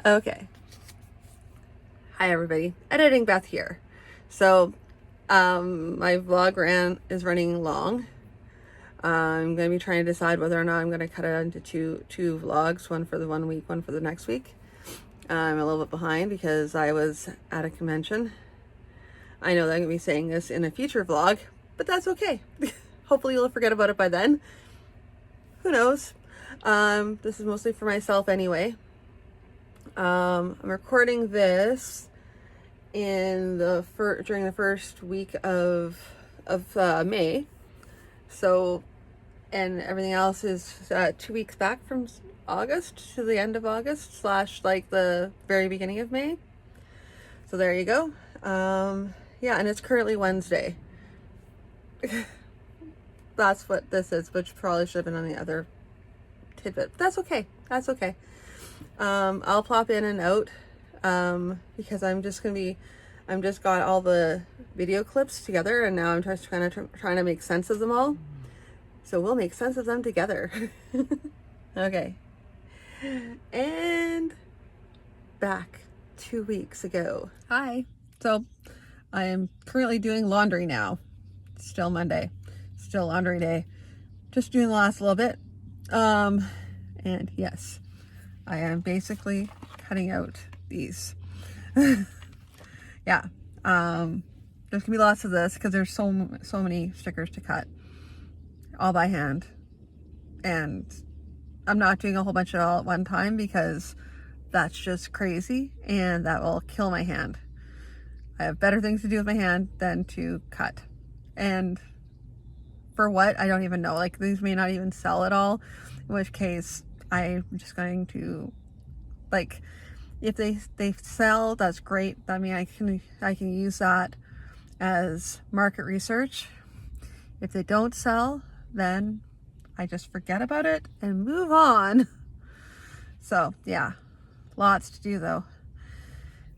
Okay. Hi everybody. Editing Beth here. So, my vlog is running long. I'm going to be trying to decide whether or not I'm going to cut it into two vlogs, one for the 1 week, one for the next week. I'm a little bit behind because I was at a convention. I know that I'm going to be saying this in a future vlog, but that's okay. Hopefully you'll forget about it by then. Who knows? This is mostly for myself anyway. I'm recording this in during the first week of May. So, and everything else is 2 weeks back from August to the end of August / like the very beginning of May. So there you go. Yeah, and it's currently Wednesday. That's what this is, which probably should have been on the other tidbit. But that's okay. That's okay. I'll plop in and out because I'm just got all the video clips together, and now I'm just trying to make sense of them all. So we'll make sense of them together. Okay. And back 2 weeks ago. Hi. So I am currently doing laundry now. Still Monday. Still laundry day. Just doing the last little bit. And yes, I am basically cutting out these. Yeah. There's gonna be lots of this because there's so many stickers to cut all by hand, and I'm not doing a whole bunch of it all at one time because that's just crazy and that will kill my hand. I have better things to do with my hand than to cut. And for what? I don't even know. Like, these may not even sell at all, in which case I'm just going to, like, if they sell, that's great. I mean, I can use that as market research. If they don't sell, then I just forget about it and move on. So yeah, lots to do though.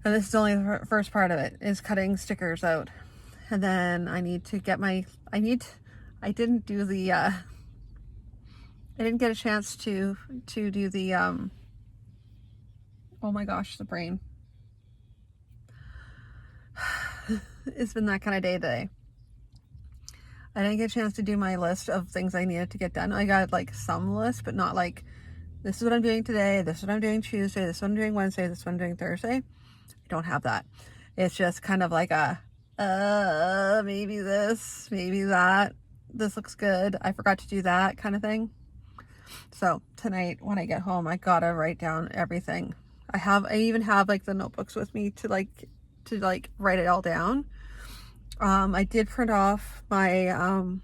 And this is only the first part of it, is cutting stickers out. And then I need to get I didn't do the I didn't get a chance to do the oh my gosh, the brain. It's been that kind of day today. I didn't get a chance to do my list of things I needed to get done. I got like some list, but not like, this is what I'm doing today, this is what I'm doing Tuesday, this is what I'm doing Wednesday, this is what I'm doing Thursday. I don't have that. It's just kind of like a, maybe this, maybe that. This looks good. I forgot to do that kind of thing. So tonight when I get home, I gotta write down everything. I even have like the notebooks with me to write it all down. I did print off my, all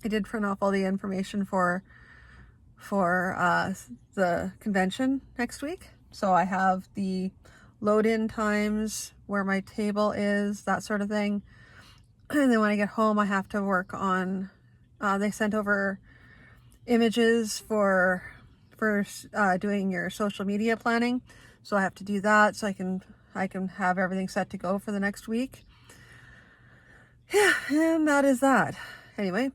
the information for the convention next week. So I have the load-in times, where my table is, that sort of thing. And then when I get home, I have to work on, they sent over images for doing your social media planning. So I have to do that so I can have everything set to go for the next week. Yeah, and that is that. Anyway,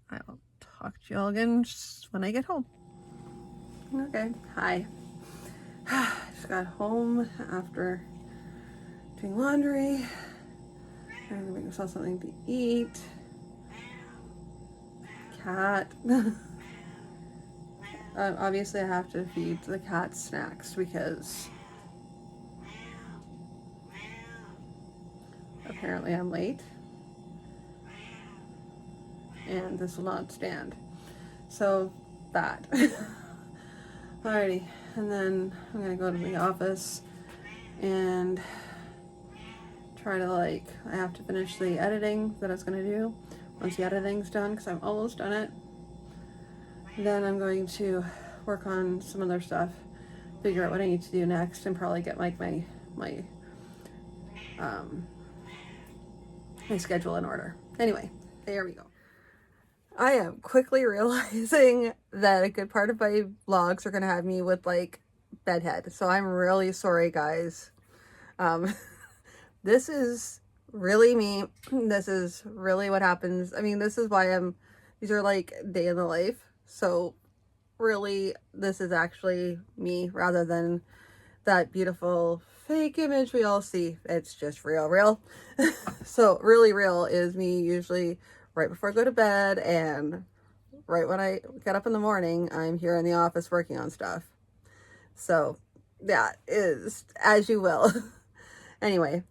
I'll talk to you all again when I get home. Okay, hi. Just got home after doing laundry. I'm gonna make myself something to eat. Cat. Obviously I have to feed the cat snacks because apparently I'm late. And this will not stand. So that. Alrighty, and then I'm gonna go to the office and try to I have to finish the editing that I was gonna do. Once the editing's done, because I'm almost done it, then I'm going to work on some other stuff, figure out what I need to do next, and probably get my schedule in order. Anyway, there we go. I am quickly realizing that a good part of my vlogs are going to have me with bedhead. So I'm really sorry, guys. This is really me. This is really what happens. I mean, this is why these are day in the life. So really, this is actually me rather than that beautiful fake image we all see. It's just real. So really real is me usually right before I go to bed, and right when I get up in the morning, I'm here in the office working on stuff. So that is as you will. Anyway,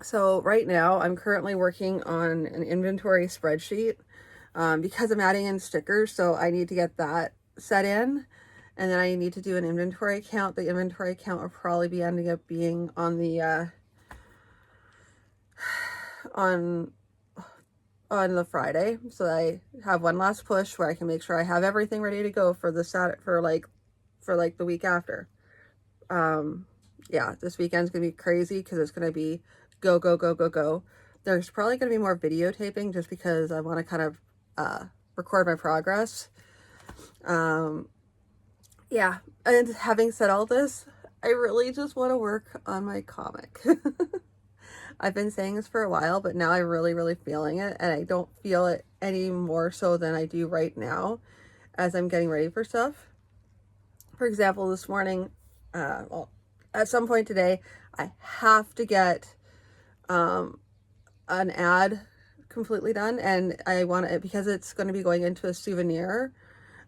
so right now I'm currently working on an inventory spreadsheet because I'm adding in stickers. So I need to get that set in, and then I need to do an inventory count. The inventory count will probably be ending up being on the on the Friday, so I have one last push where I can make sure I have everything ready to go for the for the week after. Yeah, this weekend's gonna be crazy because it's gonna be go go go go go. There's probably gonna be more videotaping just because I want to kind of record my progress. Yeah, and having said all this, I really just want to work on my comic. I've been saying this for a while, but now I'm really feeling it, and I don't feel it any more so than I do right now as I'm getting ready for stuff. For example, this morning, well, at some point today, I have to get an ad completely done, and I want it because it's going to be going into a souvenir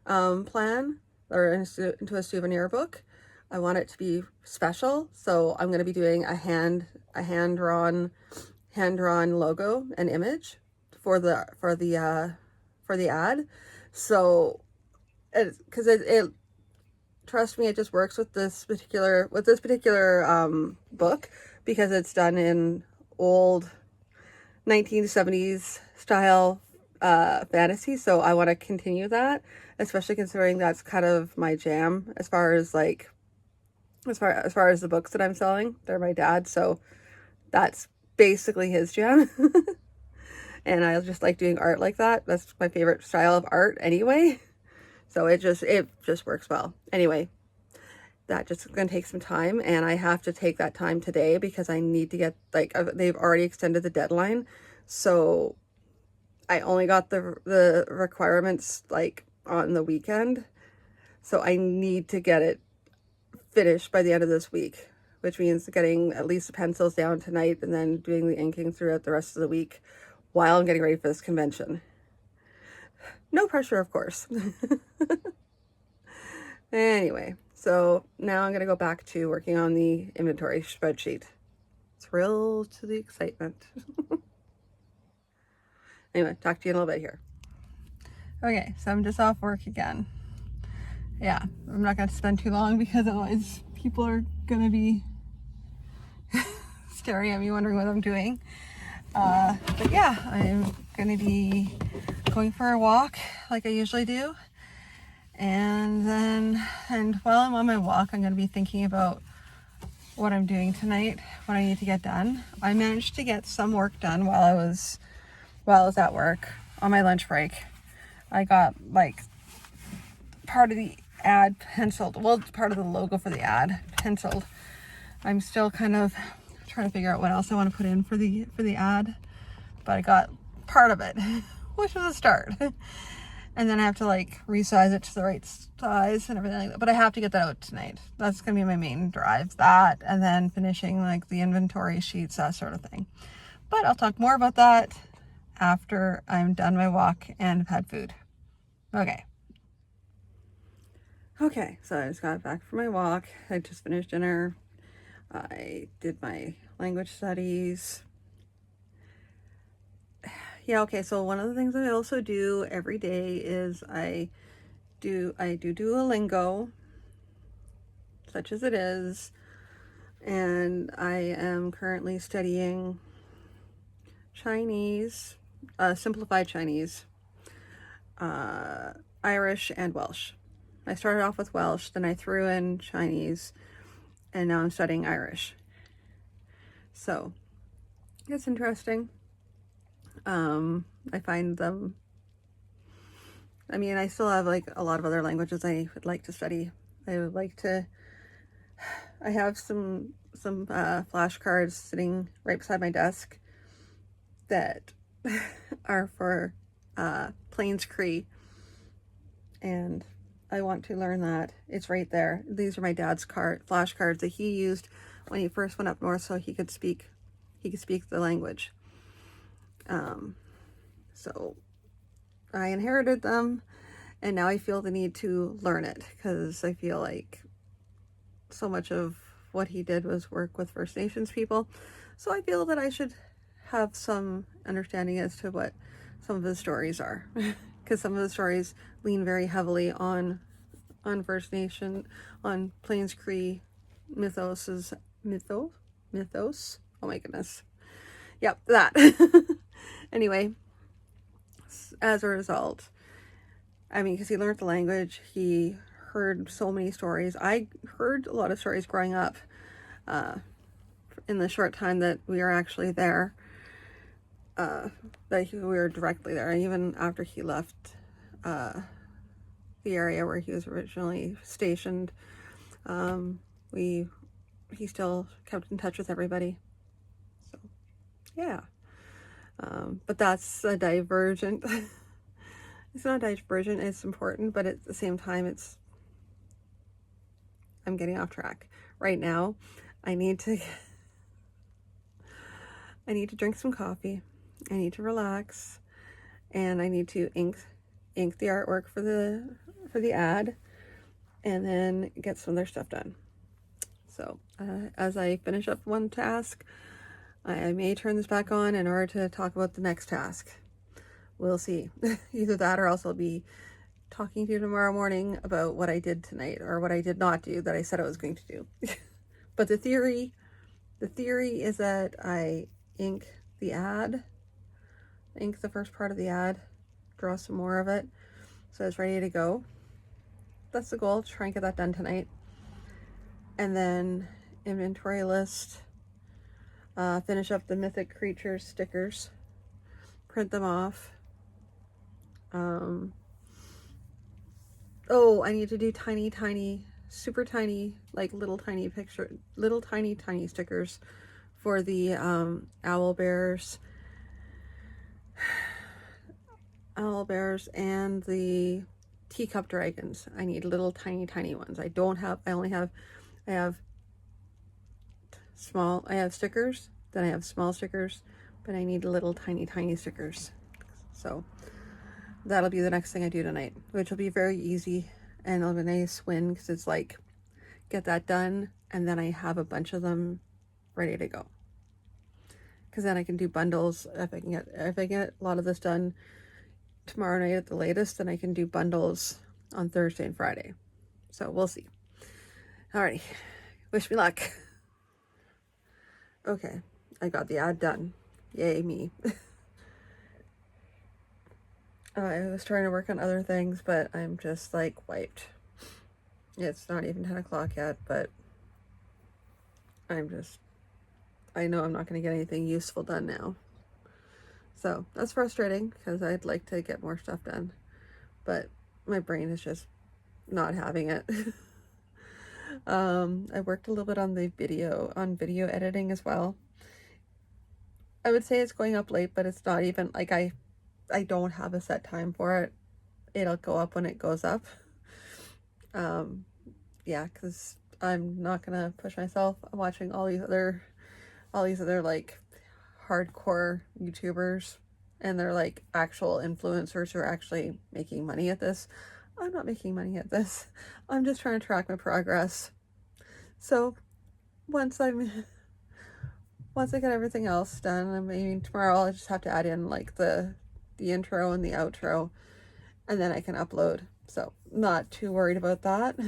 plan, or into a souvenir book. I want it to be special, so I'm going to be doing a hand-drawn logo and image for the ad. So because it trust me, it just works with this particular book because it's done in old 1970s style fantasy. So I want to continue that, especially considering that's kind of my jam as far as like as far as the books that I'm selling. They're my dad's, so that's basically his jam. And I just like doing art like that. That's my favorite style of art anyway. So it just works well. Anyway, that just gonna take some time, and I have to take that time today because I need to get, like, they've already extended the deadline. So I only got the requirements like on the weekend. So I need to get it finished by the end of this week, which means getting at least the pencils down tonight and then doing the inking throughout the rest of the week while I'm getting ready for this convention. No pressure, of course. Anyway, so now I'm going to go back to working on the inventory spreadsheet. Thrill to the excitement. Anyway, talk to you in a little bit here. Okay, so I'm just off work again. Yeah, I'm not going to spend too long because otherwise people are going to be staring at me wondering what I'm doing. But yeah, I'm going to be going for a walk like I usually do. And while I'm on my walk, I'm going to be thinking about what I'm doing tonight, what I need to get done. I managed to get some work done while I was at work on my lunch break. I got like part of the ad penciled, well, part of the logo for the ad penciled. I'm still kind of trying to figure out what else I want to put in for the ad, but I got part of it, which was a start. And then I have to like resize it to the right size and everything like that. But I have to get that out tonight. That's going to be my main drive. That, and then finishing like the inventory sheets, that sort of thing. But I'll talk more about that after I'm done my walk and have had food. Okay. Okay, so I just got back from my walk. I just finished dinner. I did my language studies. Yeah, okay, so one of the things I also do every day is I do Duolingo, such as it is, and I am currently studying Chinese, simplified Chinese, Irish, and Welsh. I started off with Welsh, then I threw in Chinese, and now I'm studying Irish. So, it's interesting. I find them, I mean, I still have like a lot of other languages I would like to study. I have some flashcards sitting right beside my desk that are for Plains Cree, and I want to learn that. It's right there. These are my dad's flashcards that he used when he first went up north so he could speak the language. So I inherited them, and now I feel the need to learn it because I feel like so much of what he did was work with First Nations people. So I feel that I should have some understanding as to what some of his stories are, because some of the stories lean very heavily on First Nation, on Plains Cree mythos. Oh my goodness. Yep, that. Anyway, as a result, I mean, because he learned the language, he heard so many stories. I heard a lot of stories growing up, in the short time that we were actually there, we were directly there. And even after he left the area where he was originally stationed, he still kept in touch with everybody. So, yeah. But that's a divergent. It's not a divergent, it's important, but at the same time, I'm getting off track. Right now, I need to drink some coffee. I need to relax, and I need to ink the artwork for the ad, and then get some other stuff done. So as I finish up one task, I may turn this back on in order to talk about the next task. We'll see. Either that, or else I'll be talking to you tomorrow morning about what I did tonight, or what I did not do that I said I was going to do. But the theory is that I ink the first part of the ad, draw some more of it, so it's ready to go. That's the goal, try and get that done tonight. And then inventory list, finish up the Mythic Creatures stickers, print them off. Oh, I need to do tiny, super tiny, like little tiny stickers for the owl bears and the teacup dragons. I need little tiny ones. I have stickers, then I have small stickers, but I need little tiny stickers. So that'll be the next thing I do tonight, which will be very easy, and it'll be a nice win because it's like, get that done, and then I have a bunch of them ready to go. Because then I can do bundles. If I get a lot of this done tomorrow night at the latest, then I can do bundles on Thursday and Friday. So we'll see. Alrighty, wish me luck. Okay, I got the ad done. Yay me. I was trying to work on other things, but I'm just like wiped. It's not even 10 o'clock yet, but I know I'm not going to get anything useful done now. So that's frustrating because I'd like to get more stuff done, but my brain is just not having it. I worked a little bit on video editing as well. I would say it's going up late, but it's not even like I don't have a set time for it. It'll go up when it goes up. Yeah, because I'm not gonna push myself. I'm watching all these other like hardcore YouTubers, and they're like actual influencers who are actually making money at this. I'm not making money at this. I'm just trying to track my progress. So once I get everything else done, I mean tomorrow I'll just have to add in like the intro and the outro, and then I can upload. So not too worried about that.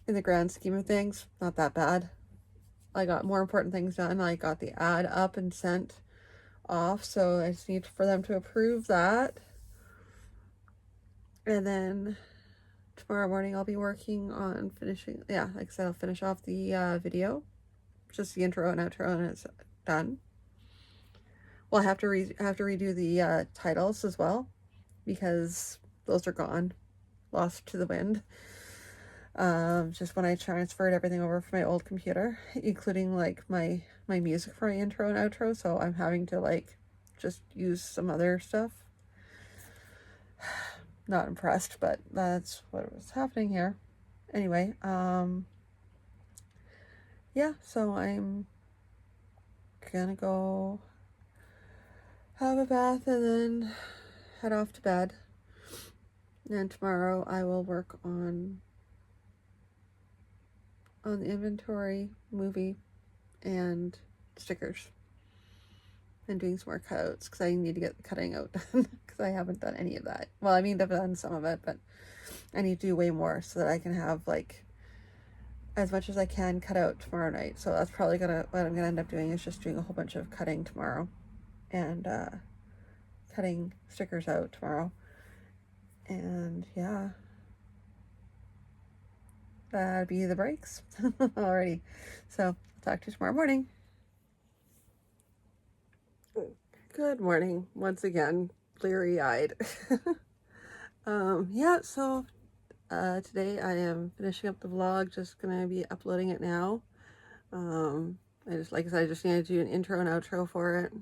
In the grand scheme of things, not that bad. I got more important things done. I got the ad up and sent off, so I just need for them to approve that. And then tomorrow morning I'll be working on finishing, like I said, I'll finish off the video, just the intro and outro, and it's done. Well, I have to redo the titles as well, because those are gone, lost to the wind. Just when I transferred everything over from my old computer, including like my music for my intro and outro, so I'm having to like just use some other stuff. not impressed, but that's what was happening here. Anyway, yeah, so I'm gonna go have a bath and then head off to bed. And tomorrow I will work on the inventory, movie, and stickers, and doing some more cutouts because I need to get the cutting out done because I haven't done any of that. Well, I mean, I've done some of it, but I need to do way more so that I can have like as much as I can cut out tomorrow night. So that's probably what I'm gonna end up doing is just doing a whole bunch of cutting tomorrow, and cutting stickers out tomorrow. And yeah, that'd be the breaks. Alrighty, so talk to you tomorrow morning. Good morning once again, bleary-eyed. Yeah, so today I am finishing up the vlog, just gonna be uploading it now. Like I said, I just need to do an intro and outro for it.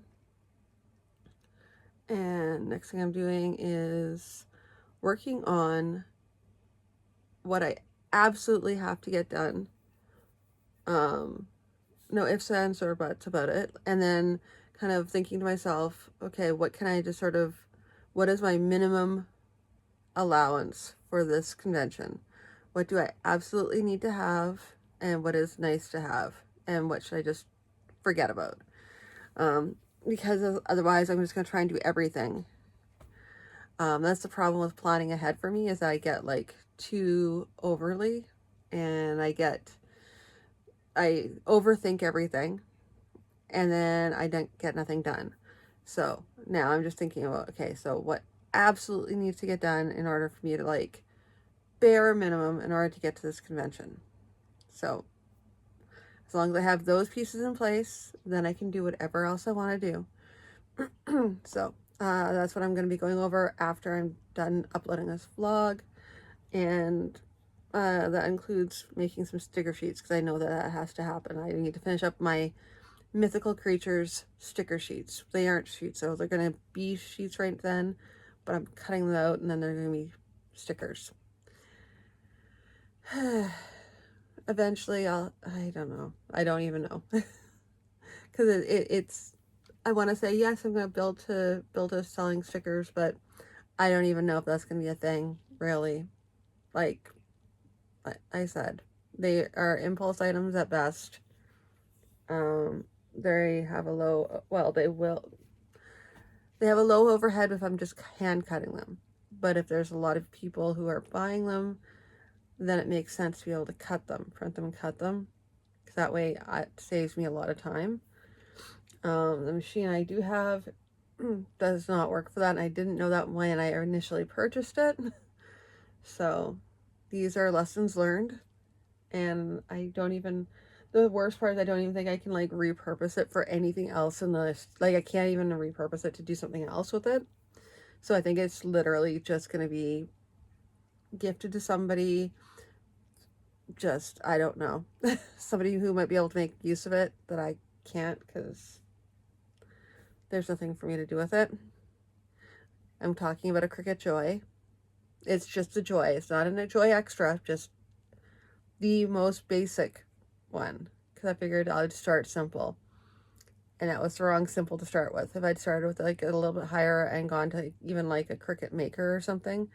And next thing I'm doing is working on what I absolutely have to get done. No ifs, ands, or buts about it. And then kind of thinking to myself, okay, what can I just what is my minimum allowance for this convention? What do I absolutely need to have, and what is nice to have, and what should I just forget about? Because otherwise I'm just going to try and do everything. That's the problem with planning ahead for me, is that I get like too overly, and I overthink everything, and then I don't get nothing done. So now I'm just thinking about, okay, so what absolutely needs to get done in order for me to like bare minimum in order to get to this convention. So as long as I have those pieces in place, then I can do whatever else I want to do. So that's what I'm going to be going over after I'm done uploading this vlog. And that includes making some sticker sheets, because I know that has to happen. I need to finish up my mythical creatures sticker sheets. They aren't sheets, so they're going to be sheets right then, but I'm cutting them out, and then they're going to be stickers. Eventually I don't know. I don't even know. Because it's, I want to say, yes, I'm going to build a selling stickers, but I don't even know if that's going to be a thing, really. Like I said, they are impulse items at best. They have a low, well, they have a low overhead if I'm just hand cutting them. But if there's a lot of people who are buying them, then it makes sense to be able to cut them, print them and cut them. Because that way it saves me a lot of time. The machine I do have does not work for that, and I didn't know that when I initially purchased it. So these are lessons learned, and the worst part is I don't even think I can like repurpose it for anything else in the, like I can't even repurpose it to do something else with it. So I think it's literally just going to be gifted to somebody, just, I don't know, somebody who might be able to make use of it that I can't, because there's nothing for me to do with it. I'm talking about a Cricut Joy. It's just a Joy. It's not a Joy Extra, just the most basic one, because I figured I'd start simple. And that was the wrong simple to start with. If I'd started with like a little bit higher and gone to even like a Cricut Maker or something,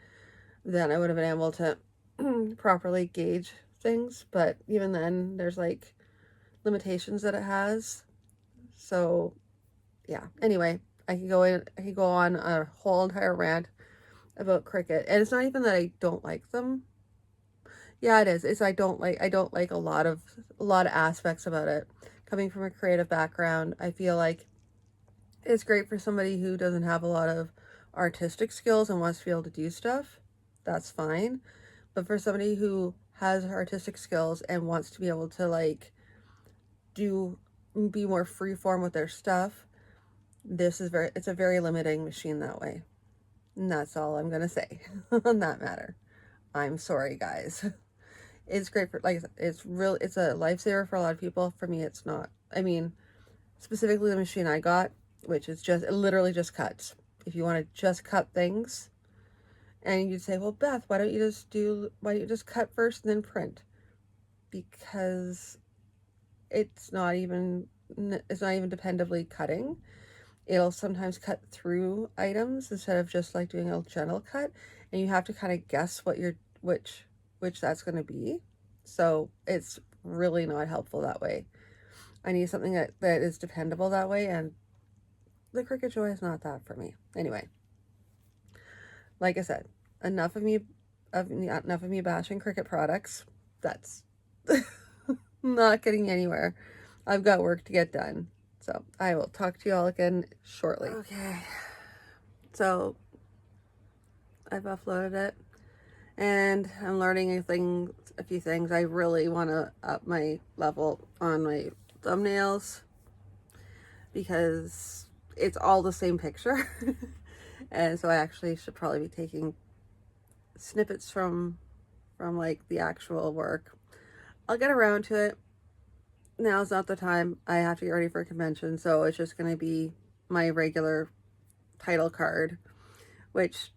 then I would have been able to properly gauge things. But even then, there's like limitations that it has. So yeah, anyway, I could go on a whole entire rant about Cricut. And it's not even that I don't like them. Yeah, it is. I don't like a lot of aspects about it. Coming from a creative background, I feel like it's great for somebody who doesn't have a lot of artistic skills and wants to be able to do stuff. That's fine. But for somebody who has artistic skills and wants to be able to like be more freeform with their stuff, it's a very limiting machine that way. And that's all I'm gonna say on that matter. I'm sorry, guys. It's great for, like I said, it's a lifesaver for a lot of people. For me, it's not. I mean, specifically the machine I got, which is it literally just cuts. If you want to just cut things, And you'd say, well, Beth, why don't you just cut first and then print? Because it's not even dependably cutting. It'll sometimes cut through items instead of just like doing a gentle cut, and you have to kind of guess which that's going to be. So it's really not helpful that way. I need something that is dependable that way, and the Cricut Joy is not that for me. Anyway, like I said, enough of me bashing Cricut products. That's not getting anywhere. I've got work to get done. So I will talk to you all again shortly. Okay. So I've uploaded it and I'm learning a few things. I really want to up my level on my thumbnails because it's all the same picture. And so I actually should probably be taking snippets from like the actual work. I'll get around to it. Now's not the time. I have to get ready for a convention, so it's just going to be my regular title card, which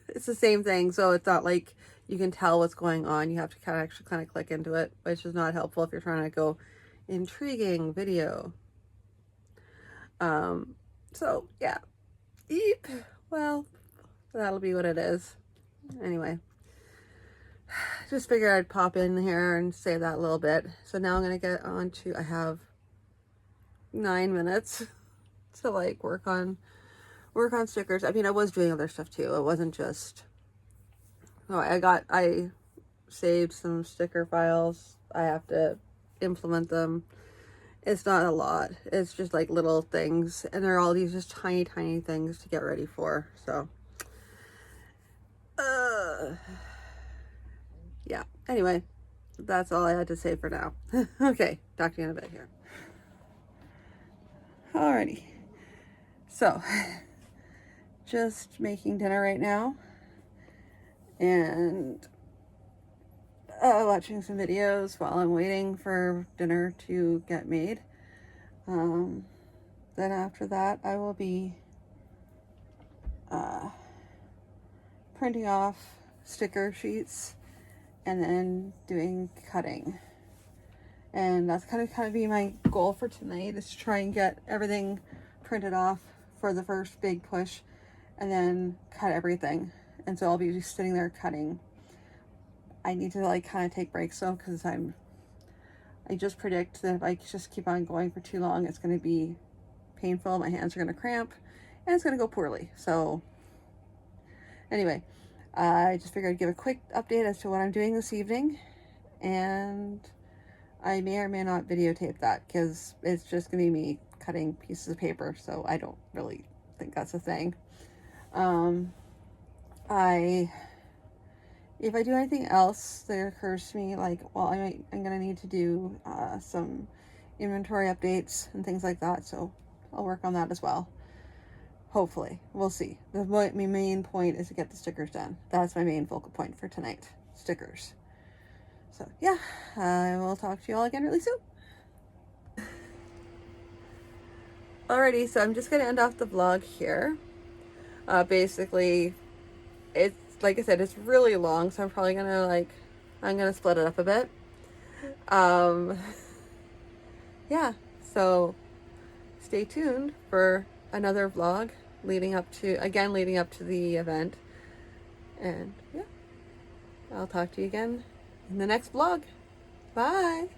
it's the same thing, so it's not like you can tell what's going on. You have to kind of click into it, which is not helpful if you're trying to go intriguing video. So yeah, eep. Well, that'll be what it is. Anyway, just figured I'd pop in here and say that a little bit. So now I'm gonna get on to, I have 9 minutes to like work on stickers. I mean, I was doing other stuff too. It wasn't just, oh, I saved some sticker files. I have to implement them. It's not a lot. It's just like little things, and they're all these just tiny things to get ready for. So yeah, anyway, that's all I had to say for now. Okay, talk to you in a bit here. Alrighty, so just making dinner right now and watching some videos while I'm waiting for dinner to get made. Then after that I will be printing off sticker sheets and then doing cutting. And that's kind of be my goal for tonight, is to try and get everything printed off for the first big push and then cut everything. And so I'll be just sitting there cutting. I need to like kind of take breaks though, because I just predict that if I just keep on going for too long, it's going to be painful. My hands are going to cramp and it's going to go poorly. So anyway, I just figured I'd give a quick update as to what I'm doing this evening, and I may or may not videotape that because it's just going to be me cutting pieces of paper, so I don't really think that's a thing. If I do anything else that occurs to me, like, well, I'm going to need to do some inventory updates and things like that, so I'll work on that as well. Hopefully. We'll see. My main point is to get the stickers done. That's my main focal point for tonight. Stickers. So, yeah, I will talk to you all again really soon. Alrighty, so I'm just going to end off the vlog here. Basically, it's, like I said, it's really long, so I'm probably going to, I'm going to split it up a bit. Yeah, so stay tuned for another vlog leading up to the event. And yeah, I'll talk to you again in the next vlog. Bye.